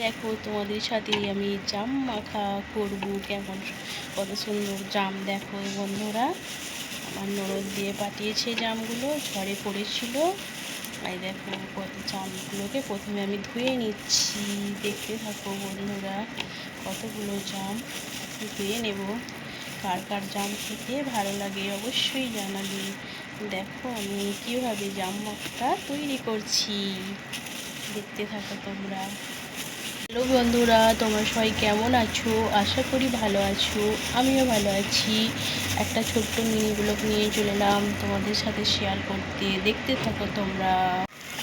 দেখো তোমাদের সাথে আমি জাম মাখা করব। কেমন কত সুন্দর জাম দেখো বন্ধুরা, আমার ননদ দিয়ে পাঠিয়েছে। জামগুলো ঝড়ে পড়েছিল। এই দেখো কত জামগুলোকে প্রথমে আমি ধুয়ে নিচ্ছি। দেখতে থাকো বন্ধুরা, কতগুলো জাম ধুয়ে নেব। কার কার জাম খেতে ভালো লাগে অবশ্যই জানাবে। দেখো আমি কীভাবে জাম মাখাটা তৈরি করছি, দেখতে থাকো তোমরা। হ্যালো বন্ধুরা, তোমরা সবাই কেমন আছো? আশা করি ভালো আছো। আমিও ভালো আছি। একটা ছোট্ট মিনি ব্লগ নিয়ে চলে এলাম তোমাদের সাথে শেয়ার করতে, দেখতে থাকো তোমরা।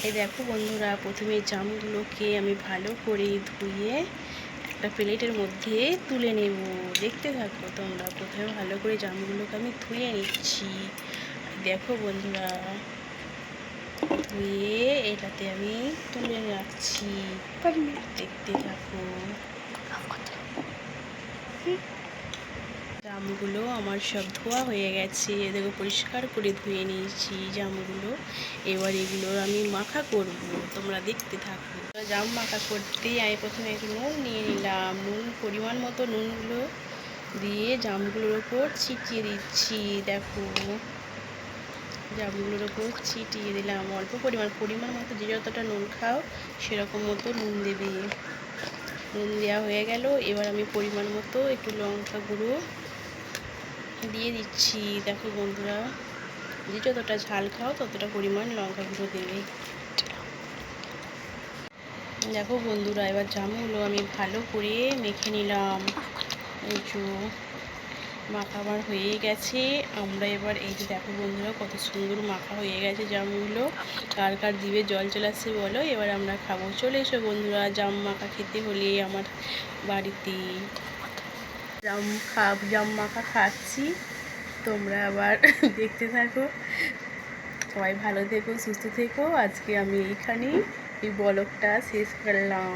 এই দেখো বন্ধুরা, প্রথমে জামগুলোকে আমি ভালো করে ধুয়ে একটা প্লেটের মধ্যে তুলে নেব। দেখতে থাকো তোমরা। প্রথমে ভালো করে জামগুলোকে আমি ধুয়ে নিচ্ছি। দেখো বন্ধুরা, ধুয়ে এটাতে আমি তুলে রাখছি। দেখতে থাকো। জামগুলো আমার সব ধোয়া হয়ে গেছে। দেখো পরিষ্কার করে ধুয়ে নিয়েছি জামগুলো। এবার এগুলো আমি মাখা করব, তোমরা দেখতে থাকো। জাম মাখা করতে আমি প্রথমে একটু নুন নিয়ে নিলাম। নুন পরিমাণ মতো নুনগুলো দিয়ে জামগুলোর ওপর ছিটিয়ে দিচ্ছি। দেখো জামগুলোর ওপর ছিটিয়ে দিলাম অল্প পরিমাণ মতো, যে যতটা নুন খাও সেরকম মতো নুন দেবে। নুন দেওয়া হয়ে গেল। এবার আমি পরিমাণ মতো একটু লঙ্কা গুঁড়ো দিয়ে দিচ্ছি। দেখো বন্ধুরা, যে যতটা ঝাল খাও ততটা পরিমাণ লঙ্কা গুঁড়ো দেবে। দেখো বন্ধুরা, এবার জামগুলো আমি ভালো করে মেখে নিলাম। মাখা আমার হয়ে গেছে। আমরা এবার এই যে দেখো বন্ধুরা, কত সুন্দর মাখা হয়ে গেছে জামগুলো। কার কার জিভে জল চলে আসছে বলো, এবার আমরা খাবো। চলে এসো বন্ধুরা, জাম মাখা খেতে হলে আমার বাড়িতে। জাম মাখা খাচ্ছি, তোমরা আবার দেখতে থাকো। সবাই ভালো থেকো, সুস্থ থেকো। আজকে আমি এইখানেই এই ব্লগটা শেষ করলাম।